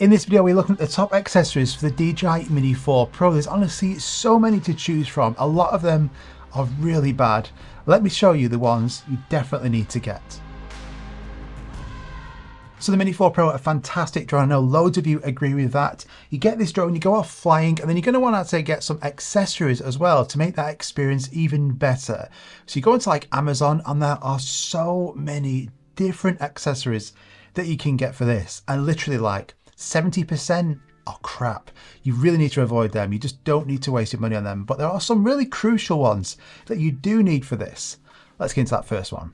In this video, we're looking at the top accessories for the DJI Mini 4 Pro. There's honestly so many to choose from. A lot of them are really bad. Let me show you the ones you definitely need to get. So the Mini 4 Pro, a fantastic drone. I know loads of you agree with that. You get this drone, you go off flying, and then you're going to want to get some accessories as well to make that experience even better. So you go into like Amazon, and there are so many different accessories that you can get for this, and literally like 70% are crap. You really need to avoid them. You just don't need to waste your money on them. But there are some really crucial ones that you do need for this. Let's get into that first one.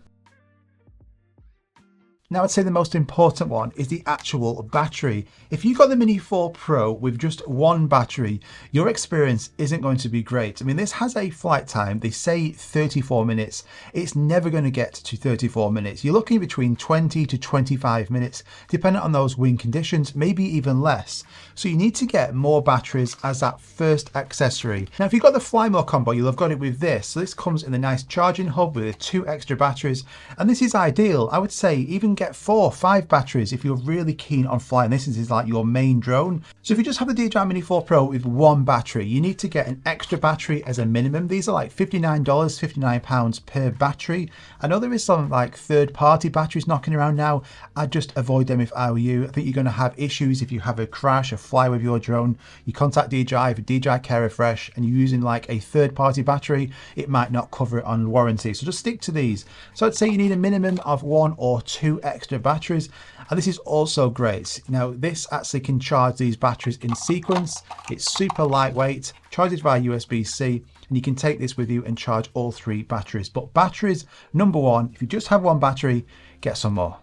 Now, I'd say the most important one is the actual battery. If you've got the Mini 4 Pro with just one battery, your experience isn't going to be great. I mean, this has a flight time, they say 34 minutes. It's never going to get to 34 minutes. You're looking between 20 to 25 minutes, depending on those wind conditions, maybe even less. So you need to get more batteries as that first accessory. Now, if you've got the Fly More combo, you'll have got it with this. So this comes in a nice charging hub with 2 extra batteries. And this is ideal. I would say even get 4 or 5 batteries if you're really keen on flying. This is like your main drone. So if you just have the DJI Mini 4 Pro with one battery, you need to get an extra battery as a minimum. These are like $59, £59 per battery. I know there is some like third-party batteries knocking around now. I'd just avoid them if I were you. I think you're going to have issues if you have a crash or fly with your drone. You contact DJI for DJI Care Refresh and you're using like a third-party battery, it might not cover it on warranty. So just stick to these. So I'd say you need a minimum of 1 or 2 extra batteries, and this is also great. Now this actually can charge these batteries in sequence. It's super lightweight, charges via USB-C, and you can take this with you and charge all 3 batteries. But batteries, number one, if you just have one battery, get some more.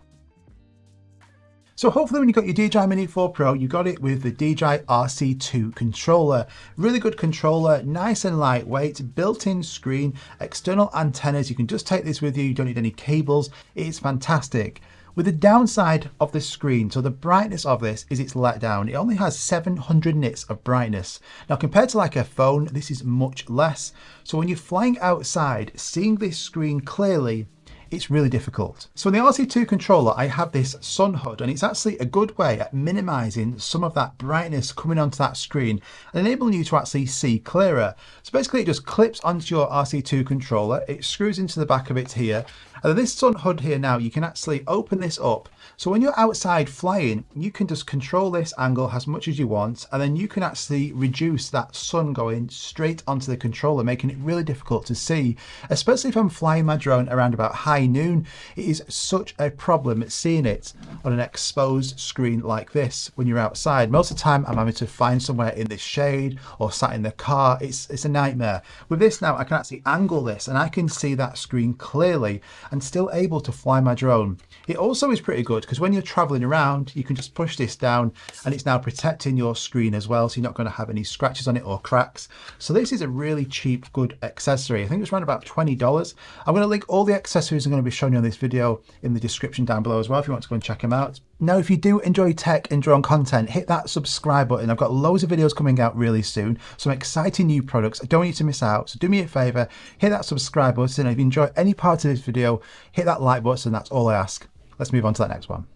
So hopefully when you got your DJI Mini 4 Pro, you got it with the DJI RC2 controller. Really good controller, nice and lightweight, built-in screen, external antennas. You can just take this with you. You don't need any cables. It's fantastic. With the downside of the screen, so the brightness of this is it's let down. It only has 700 nits of brightness. Now compared to like a phone, this is much less. So when you're flying outside, seeing this screen clearly, it's really difficult. So in the RC2 controller, I have this sun hood, and it's actually a good way at minimizing some of that brightness coming onto that screen and enabling you to actually see clearer. So basically it just clips onto your RC2 controller, it screws into the back of it here, and then this sun hood here now, you can actually open this up. So when you're outside flying, you can just control this angle as much as you want, and then you can actually reduce that sun going straight onto the controller, making it really difficult to see, especially if I'm flying my drone around about high noon. It is such a problem seeing it on an exposed screen like this when you're outside. Most of the time I'm having to find somewhere in the shade or sat in the car. It's a nightmare. With this now, I can actually angle this and I can see that screen clearly and still able to fly my drone. It also is pretty good because when you're traveling around, you can just push this down and it's now protecting your screen as well, so you're not going to have any scratches on it or cracks. So this is a really cheap, good accessory. I think it's around about $20. I'm going to link all the accessories I'm going to be showing you on this video in the description down below as well if you want to go and check them out. Now, if you do enjoy tech and drone content, hit that subscribe button. I've got loads of videos coming out really soon, some exciting new products. I don't want you to miss out. So do me a favor, hit that subscribe button. If you enjoy any part of this video, hit that like button. That's all I ask. Let's move on to that next one.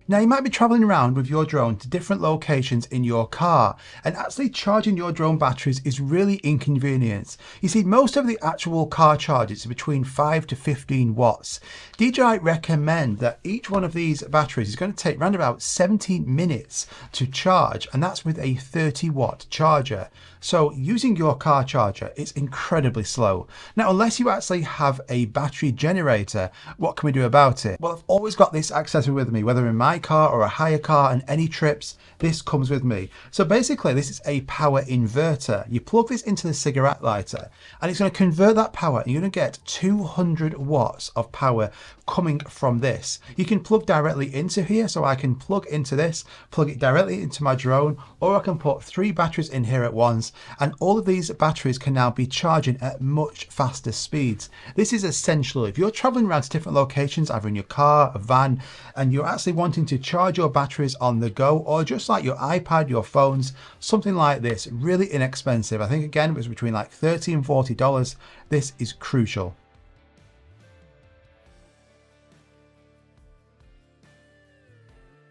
Now, you might be traveling around with your drone to different locations in your car, and actually charging your drone batteries is really inconvenient. You see, most of the actual car charges are between 5 to 15 watts. DJI recommend that each one of these batteries is going to take around about 17 minutes to charge, and that's with a 30-watt charger. So using your car charger, it's incredibly slow. Now, unless you actually have a battery generator, what can we do about it? Well, I've always got this accessory with me, whether in my car or a hire car, and any trips, this comes with me. So basically this is a power inverter. You plug this into the cigarette lighter and it's going to convert that power, and you're going to get 200 watts of power coming from this. You can plug directly into here, so I can plug into this, plug it directly into my drone, or I can put 3 batteries in here at once, and all of these batteries can now be charging at much faster speeds. This is essential if you're traveling around to different locations, either in your car, a van, and you're actually wanting to charge your batteries on the go, or just like your iPad, your phones, something like this, really inexpensive. I think again it was between like $30 and $40. This is crucial.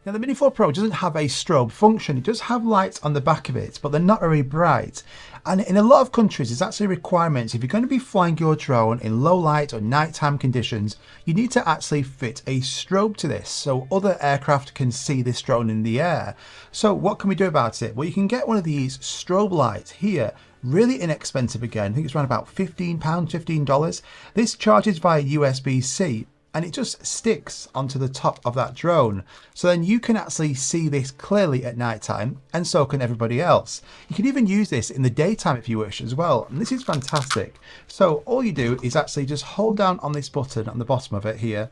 Now the Mini 4 Pro doesn't have a strobe function, it does have lights on the back of it, but they're not very bright. And in a lot of countries, it's actually requirements. If you're going to be flying your drone in low light or nighttime conditions, you need to actually fit a strobe to this so other aircraft can see this drone in the air. So what can we do about it? Well, you can get one of these strobe lights here. Really inexpensive again, I think it's around about £15, $15. This charges via USB-C. And it just sticks onto the top of that drone. So then you can actually see this clearly at night time, and so can everybody else. You can even use this in the daytime if you wish as well. And this is fantastic. So all you do is actually just hold down on this button on the bottom of it here.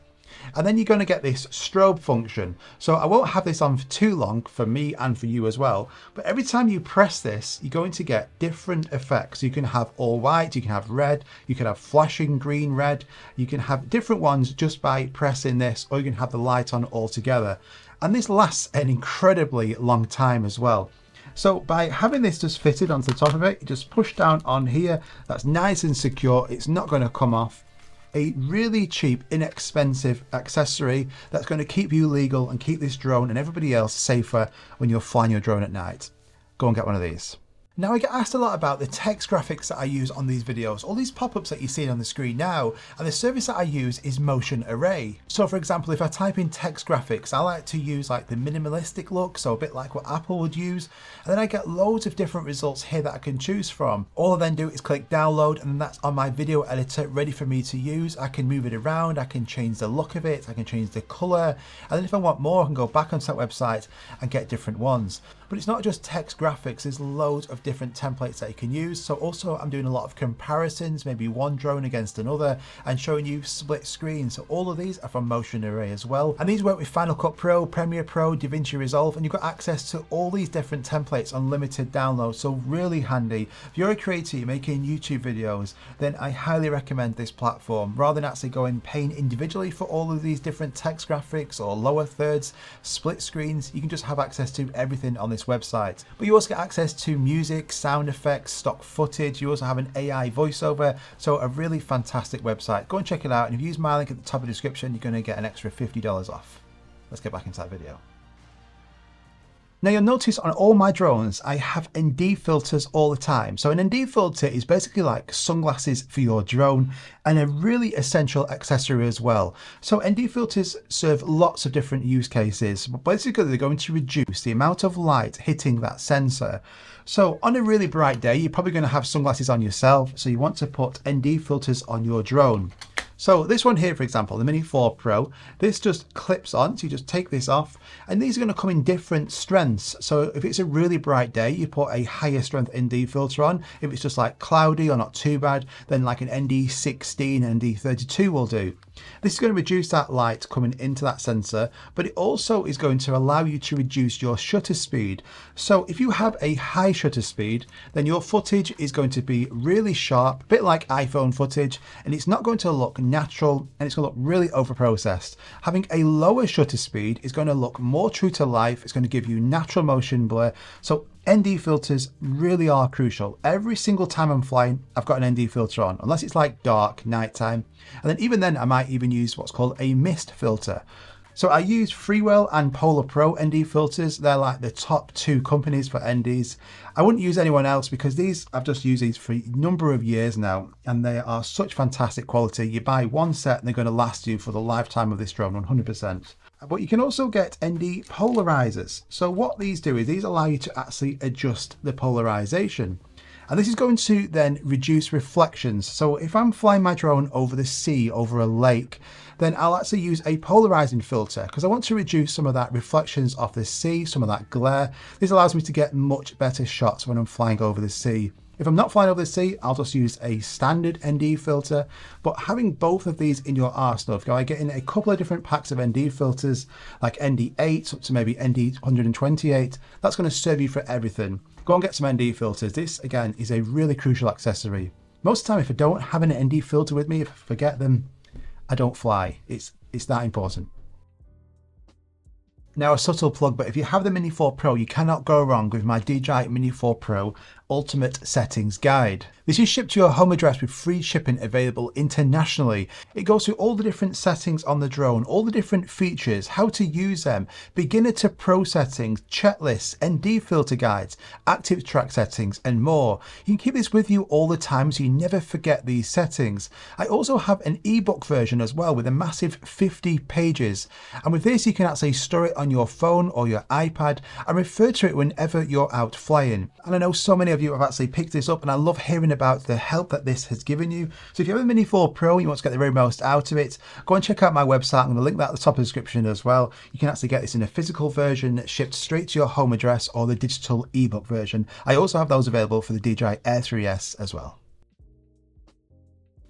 And then you're going to get this strobe function. So I won't have this on for too long for me and for you as well. But every time you press this, you're going to get different effects. You can have all white, you can have red, you can have flashing green, red. You can have different ones just by pressing this, or you can have the light on altogether. And this lasts an incredibly long time as well. So by having this just fitted onto the top of it, you just push down on here. That's nice and secure. It's not going to come off. A really cheap, inexpensive accessory that's going to keep you legal and keep this drone and everybody else safer when you're flying your drone at night. Go and get one of these. Now I get asked a lot about the text graphics that I use on these videos, all these pop-ups that you're seeing on the screen now, and the service that I use is Motion Array. So for example, if I type in text graphics, I like to use like the minimalistic look, so a bit like what Apple would use, and then I get loads of different results here that I can choose from. All I then do is click download, and then that's on my video editor ready for me to use. I can move it around, I can change the look of it, I can change the color, and then if I want more I can go back onto that website and get different ones. But it's not just text graphics, there's loads of different templates that you can use. So also I'm doing a lot of comparisons, maybe one drone against another, and showing you split screens. So all of these are from Motion Array as well. And these work with Final Cut Pro, Premiere Pro, DaVinci Resolve, and you've got access to all these different templates on limited download. So really handy. If you're a creator, you're making YouTube videos, then I highly recommend this platform. Rather than actually going paying individually for all of these different text graphics or lower thirds, split screens, you can just have access to everything on this website. But you also get access to music, sound effects, stock footage. You also have an AI voiceover, so a really fantastic website. Go and check it out, and if you use my link at the top of the description, you're going to get an extra $50 off. Let's get back into that video. Now you'll notice on all my drones I have ND filters all the time. So an ND filter is basically like sunglasses for your drone, and a really essential accessory as well. So ND filters serve lots of different use cases, but basically they're going to reduce the amount of light hitting that sensor. So on a really bright day, you're probably going to have sunglasses on yourself, so you want to put ND filters on your drone. So this one here, for example, the Mini 4 Pro, this just clips on, so you just take this off, and these are going to come in different strengths. So if it's a really bright day, you put a higher strength ND filter on. If it's just like cloudy or not too bad, then like an ND16, ND32 will do. This is going to reduce that light coming into that sensor, but it also is going to allow you to reduce your shutter speed. So if you have a high shutter speed, then your footage is going to be really sharp, a bit like iPhone footage, and it's not going to look natural, and it's going to look really overprocessed. Having a lower shutter speed is going to look more true to life. It's going to give you natural motion blur. So ND filters really are crucial. Every single time I'm flying, I've got an ND filter on, unless it's like dark, nighttime. And then even then, I might even use what's called a mist filter. So I use Freewell and Polar Pro ND filters. They're like the top two companies for NDs. I wouldn't use anyone else because these, I've just used these for a number of years now, and they are such fantastic quality. You buy one set and they're going to last you for the lifetime of this drone, 100%. But you can also get ND polarizers. So what these do is these allow you to actually adjust the polarization. And this is going to then reduce reflections. So if I'm flying my drone over the sea, over a lake, then I'll actually use a polarizing filter because I want to reduce some of that reflections off the sea, some of that glare. This allows me to get much better shots when I'm flying over the sea. If I'm not flying over the sea, I'll just use a standard ND filter, but having both of these in your arsenal, if I get in a couple of different packs of ND filters, like ND8 up to maybe ND128, that's going to serve you for everything. Go and get some ND filters. This, again, is a really crucial accessory. Most of the time, if I don't have an ND filter with me, if I forget them, I don't fly. It's that important. Now a subtle plug, but if you have the Mini 4 Pro, you cannot go wrong with my DJI Mini 4 Pro Ultimate Settings Guide. This is shipped to your home address with free shipping available internationally. It goes through all the different settings on the drone, all the different features, how to use them, beginner to pro settings, checklists, ND filter guides, active track settings, and more. You can keep this with you all the time so you never forget these settings. I also have an ebook version as well with a massive 50 pages. And with this, you can actually store it on your phone or your iPad and refer to it whenever you're out flying. And I know so many of you have actually picked this up, and I love hearing about the help that this has given you. So if you have a Mini 4 Pro and you want to get the very most out of it, go and check out my website. I'm going to link that at the top of the description as well. You can actually get this in a physical version shipped straight to your home address, or the digital ebook version. I also have those available for the DJI Air 3S as well.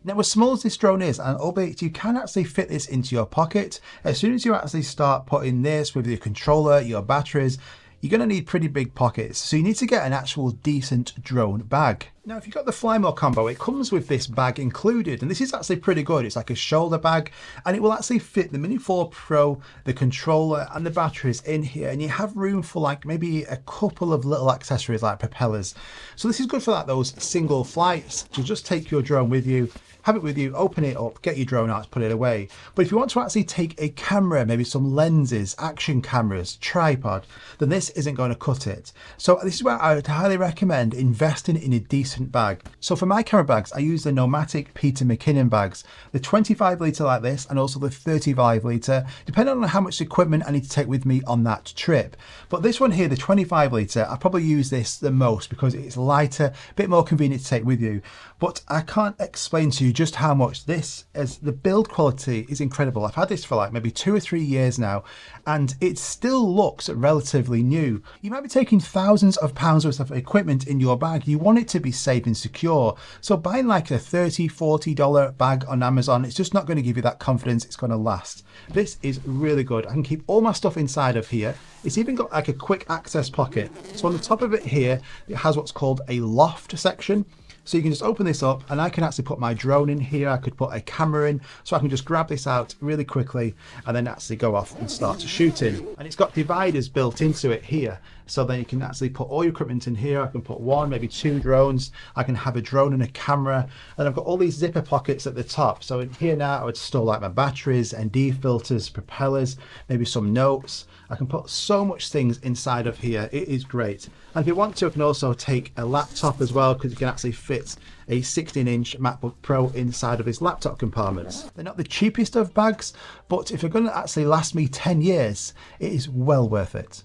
Now, as small as this drone is, and albeit you can actually fit this into your pocket, as soon as you actually start putting this with your controller, your batteries, you're going to need pretty big pockets. So you need to get an actual decent drone bag. Now, if you've got the Fly More combo, it comes with this bag included, and this is actually pretty good. It's like a shoulder bag, and it will actually fit the Mini 4 Pro, the controller, and the batteries in here, and you have room for like maybe a couple of little accessories like propellers. So this is good for like those single flights. So just take your drone with you, have it with you, open it up, get your drone out, put it away. But if you want to actually take a camera, maybe some lenses, action cameras, tripod, then this isn't going to cut it. So this is where I would highly recommend investing in a decent bag. So for my camera bags, I use the Nomadic Peter McKinnon bags, the 25 litre like this, and also the 35 litre, depending on how much equipment I need to take with me on that trip. But this one here, the 25 litre, I probably use this the most because it's lighter, a bit more convenient to take with you. But I can't explain to you just how much this, as the build quality is incredible. I've had this for like maybe 2 or 3 years now, and it still looks relatively new. You might be taking thousands of pounds worth of equipment in your bag. You want it to be safe and secure. So buying like a $30, $40 bag on Amazon, it's just not going to give you that confidence it's going to last. This is really good. I can keep all my stuff inside of here. It's even got like a quick access pocket. So on the top of it here, it has what's called a loft section. So you can just open this up, and I can actually put my drone in here. I could put a camera in, so I can just grab this out really quickly and then actually go off and start shooting. And it's got dividers built into it here. So then you can actually put all your equipment in here. I can put 1, maybe 2 drones. I can have a drone and a camera. And I've got all these zipper pockets at the top. So in here now, I would store like my batteries, ND filters, propellers, maybe some notes. I can put so much things inside of here. It is great. And if you want to, I can also take a laptop as well, because you can actually fit a 16-inch MacBook Pro inside of his laptop compartments. They're not the cheapest of bags, but if they're going to actually last me 10 years, it is well worth it.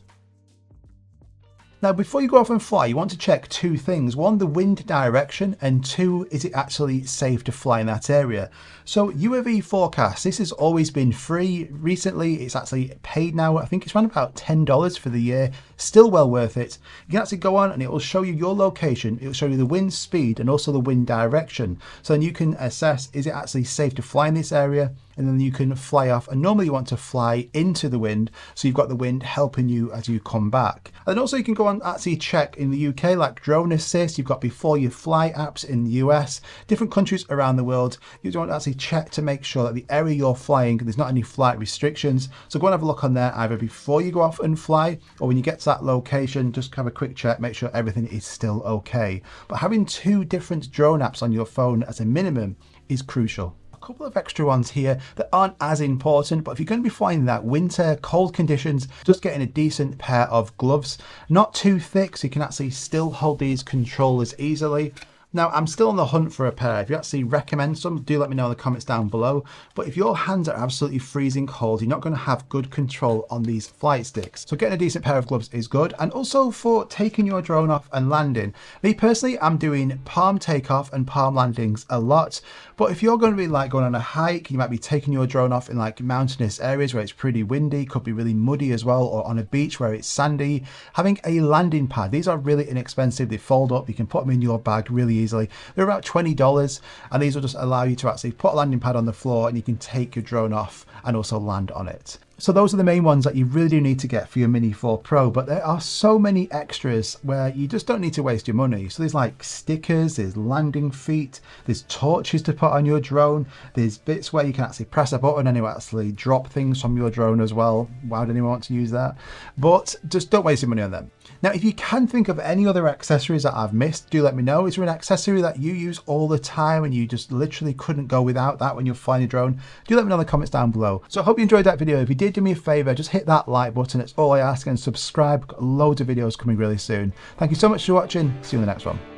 Now, before you go off and fly, you want to check 2 things. 1, the wind direction, and 2, is it actually safe to fly in that area? So UAV forecast, this has always been free. Recently, it's actually paid now. I think it's around about $10 for the year. Still well worth it. You can actually go on and it will show you your location. It will show you the wind speed and also the wind direction. So then you can assess, is it actually safe to fly in this area? And then you can fly off, and normally you want to fly into the wind, so you've got the wind helping you as you come back. And also you can go on actually check in the UK, like Drone Assist. You've got Before You Fly apps in the US, different countries around the world. You want to actually check to make sure that the area you're flying, there's not any flight restrictions. So go and have a look on there either before you go off and fly, or when you get to that location, just have a quick check, make sure everything is still okay. But having 2 different drone apps on your phone as a minimum is crucial. A couple of extra ones here that aren't as important, but if you're going to be flying in that winter, cold conditions, just getting a decent pair of gloves, not too thick, so you can actually still hold these controllers easily. Now, I'm still on the hunt for a pair. If you actually recommend some, do let me know in the comments down below. But if your hands are absolutely freezing cold, you're not going to have good control on these flight sticks. So getting a decent pair of gloves is good. And also for taking your drone off and landing. Me personally, I'm doing palm takeoff and palm landings a lot. But if you're going to be like going on a hike, you might be taking your drone off in like mountainous areas where it's pretty windy, could be really muddy as well, or on a beach where it's sandy. Having a landing pad, these are really inexpensive. They fold up, you can put them in your bag really easily. They're about $20, and these will just allow you to actually put a landing pad on the floor and you can take your drone off and also land on it. So those are the main ones that you really do need to get for your Mini 4 Pro, but there are so many extras where you just don't need to waste your money. So there's like stickers, there's landing feet, there's torches to put on your drone, there's bits where you can actually press a button and it will actually drop things from your drone as well. Why would anyone want to use that? But just don't waste your money on them. Now, if you can think of any other accessories that I've missed, do let me know. Is there an accessory that you use all the time and you just literally couldn't go without that when you're flying your drone? Do let me know in the comments down below. So I hope you enjoyed that video. If you did, do me a favor, just hit that like button. It's all I ask, and subscribe. Got loads of videos coming really soon. Thank you so much for watching. See you in the next one.